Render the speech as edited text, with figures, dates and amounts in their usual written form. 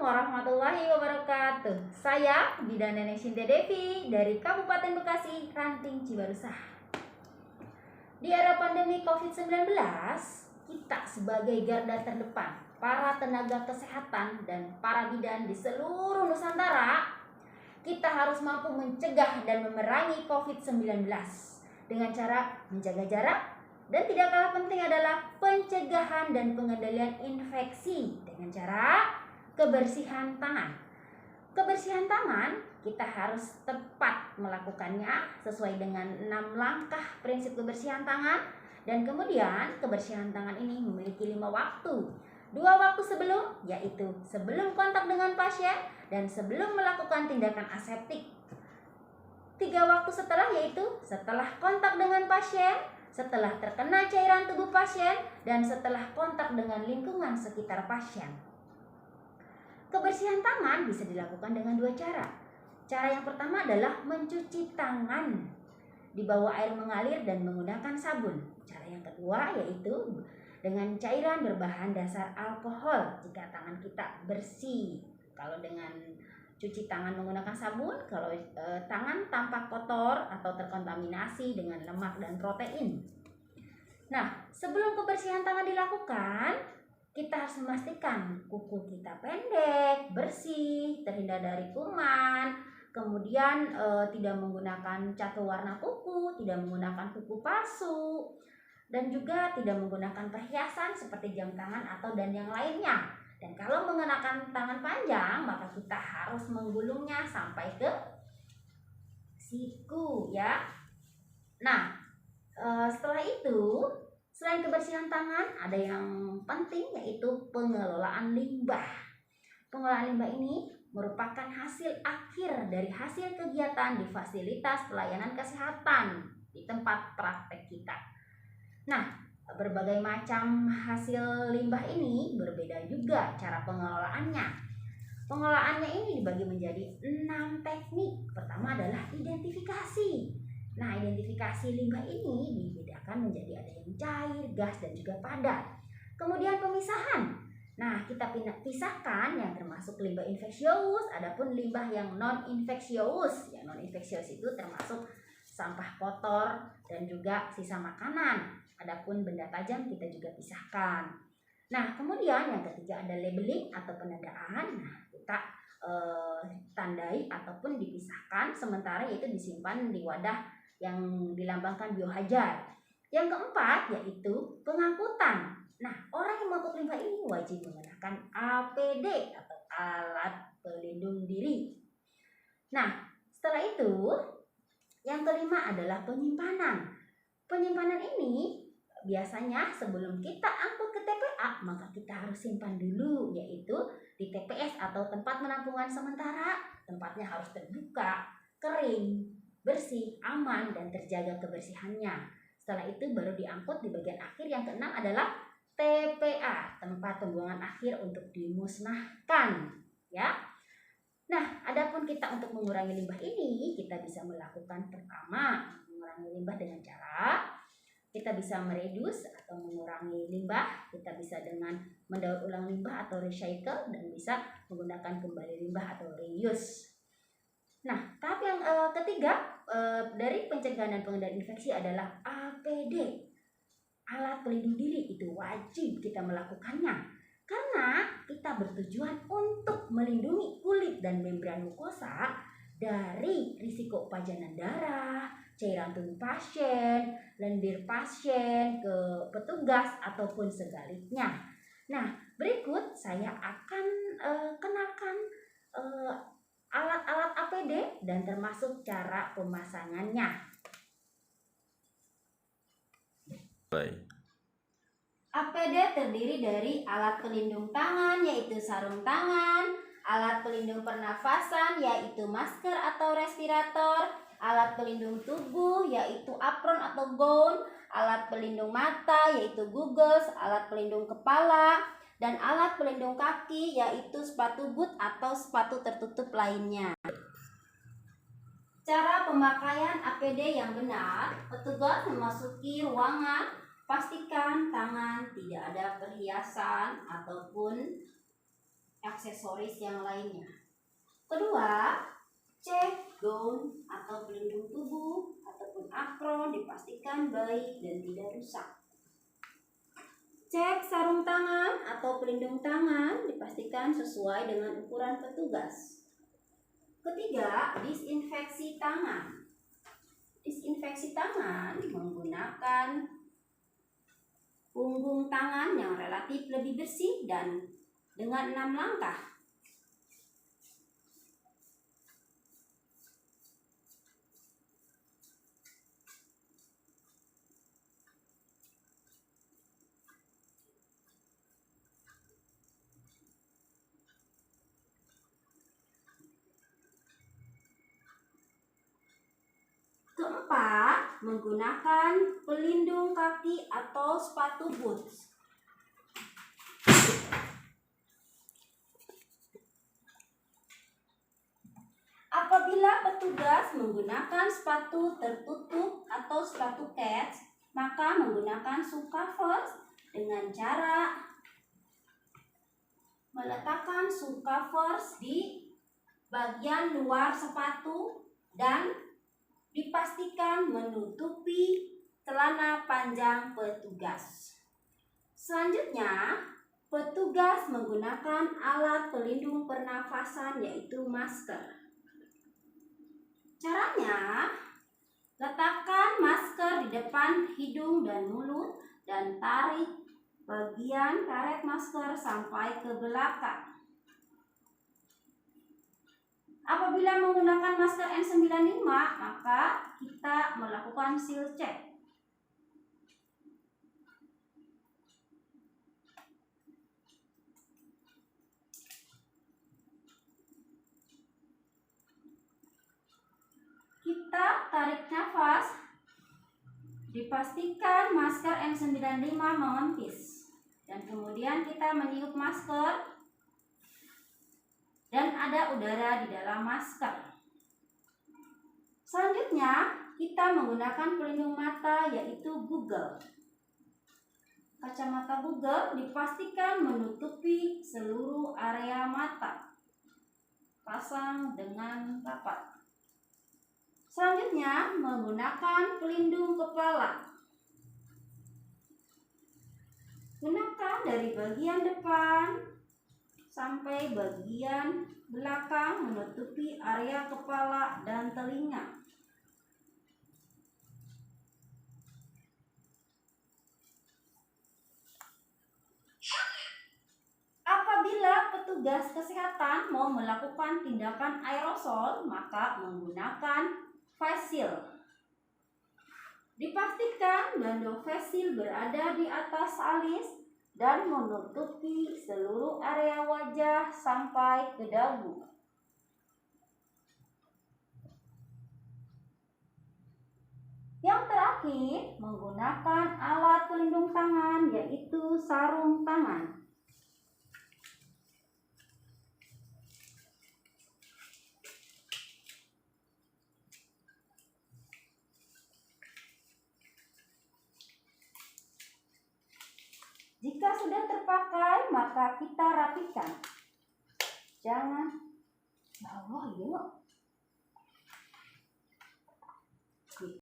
warahmatullahi wabarakatuh. Saya Bidan Nenek Sinta Devi dari Kabupaten Bekasi, Ranting Cibarusah. Di era pandemi COVID-19, kita sebagai garda terdepan, para tenaga kesehatan dan para bidan di seluruh Nusantara, kita harus mampu mencegah dan memerangi COVID-19 dengan cara menjaga jarak, dan tidak kalah penting adalah pencegahan dan pengendalian infeksi dengan cara kebersihan tangan. Kebersihan tangan kita harus tepat melakukannya sesuai dengan 6 langkah prinsip kebersihan tangan. Dan kemudian kebersihan tangan ini memiliki 5 waktu. 2 waktu sebelum, yaitu sebelum kontak dengan pasien dan sebelum melakukan tindakan aseptik. 3 waktu setelah, yaitu setelah kontak dengan pasien, setelah terkena cairan tubuh pasien, dan setelah kontak dengan lingkungan sekitar pasien. Kebersihan tangan bisa dilakukan dengan 2 cara. Cara yang pertama adalah mencuci tangan di bawah air mengalir dan menggunakan sabun. Cara yang kedua yaitu dengan cairan berbahan dasar alkohol jika tangan kita bersih. Kalau dengan cuci tangan menggunakan sabun, kalau tangan tampak kotor atau terkontaminasi dengan lemak dan protein. Nah, sebelum kebersihan tangan dilakukan, kita harus memastikan kuku kita pendek, bersih, terhindar dari kuman, kemudian tidak menggunakan cat warna kuku, tidak menggunakan kuku palsu, dan juga tidak menggunakan perhiasan seperti jam tangan atau dan yang lainnya. Dan kalau menggunakan tangan panjang, maka kita harus menggulungnya sampai ke siku, ya. Nah, setelah itu, selain kebersihan tangan, ada yang penting yaitu pengelolaan limbah. Pengelolaan limbah ini merupakan hasil akhir dari hasil kegiatan di fasilitas pelayanan kesehatan di tempat praktek kita. Nah, berbagai macam hasil limbah ini berbeda juga cara pengelolaannya. Pengelolaannya ini dibagi menjadi 6 teknik. Pertama adalah identifikasi. Nah, identifikasi limbah ini dibedakan menjadi ada yang cair, gas, dan juga padat. Kemudian pemisahan. Nah, kita pisahkan yang termasuk limbah infeksius, adapun limbah yang non-infeksius. Yang non-infeksius itu termasuk sampah kotor dan juga sisa makanan. Adapun benda tajam kita juga pisahkan. Nah, kemudian yang ketiga ada labeling atau penandaan. Nah, kita tandai ataupun dipisahkan sementara, yaitu disimpan di wadah yang dilambangkan biohazard. Yang keempat yaitu pengangkutan. Nah, orang yang mengangkut limbah ini wajib menggunakan APD atau alat pelindung diri. Nah, setelah itu yang kelima adalah penyimpanan. Penyimpanan ini biasanya sebelum kita angkut ke TPA, maka kita harus simpan dulu, yaitu di TPS atau tempat penampungan sementara. Tempatnya harus terbuka, kering, bersih, aman, dan terjaga kebersihannya. Setelah itu baru diangkut di bagian akhir. Yang keenam adalah TPA, tempat pembuangan akhir untuk dimusnahkan, ya. Nah, adapun kita untuk mengurangi limbah ini, kita bisa melakukan pertama, mengurangi limbah dengan cara kita bisa mereduce atau mengurangi limbah. Kita bisa dengan mendaur ulang limbah atau recycle, dan bisa menggunakan kembali limbah atau reuse. Nah, tahap yang ketiga dari pencegahan dan pengendalian infeksi adalah APD. Alat pelindung diri itu wajib kita melakukannya karena kita bertujuan untuk melindungi kulit dan membran mukosa dari risiko pajanan darah, cairan tubuh pasien, lendir pasien ke petugas ataupun sebaliknya. Nah, berikut saya akan kenalkan alat-alat APD dan termasuk cara pemasangannya. Baik. APD terdiri dari alat pelindung tangan yaitu sarung tangan, alat pelindung pernafasan yaitu masker atau respirator, alat pelindung tubuh yaitu apron atau gaun, alat pelindung mata yaitu goggles, alat pelindung kepala, dan alat pelindung kaki yaitu sepatu boot atau sepatu tertutup lainnya. Cara pemakaian APD yang benar, petugas memasuki ruangan, pastikan tangan tidak ada perhiasan ataupun aksesoris yang lainnya. Kedua, cek gaun atau pelindung tubuh ataupun apron dipastikan baik dan tidak rusak. Cek sarung tangan atau pelindung tangan dipastikan sesuai dengan ukuran petugas. Ketiga, disinfeksi tangan. Disinfeksi tangan menggunakan punggung tangan yang relatif lebih bersih dan dengan 6 langkah. Keempat, menggunakan pelindung kaki atau sepatu boots. Apabila petugas menggunakan sepatu tertutup atau sepatu kets, maka menggunakan shoe covers dengan cara meletakkan shoe covers di bagian luar sepatu dan dipastikan menutupi celana panjang petugas. Selanjutnya, petugas menggunakan alat pelindung pernafasan yaitu masker. Caranya, letakkan masker di depan hidung dan mulut dan tarik bagian karet masker sampai ke belakang. Apabila menggunakan masker N95, maka kita melakukan seal check. Kita tarik nafas, dipastikan masker N95 mengempis, dan kemudian kita meniup masker dan ada udara di dalam masker. Selanjutnya, kita menggunakan pelindung mata yaitu Google. Kacamata Google dipastikan menutupi seluruh area mata. Pasang dengan rapat. Selanjutnya, menggunakan pelindung kepala. Gunakan dari bagian depan sampai bagian belakang menutupi area kepala dan telinga. Apabila petugas kesehatan mau melakukan tindakan aerosol, maka menggunakan face shield. Dipastikan bando face shield berada di atas alis dan menutupi seluruh area wajah sampai ke dagu. Yang terakhir, menggunakan alat pelindung tangan yaitu sarung tangan. Jika sudah terpakai, maka kita rapikan. Jangan bawa yuk.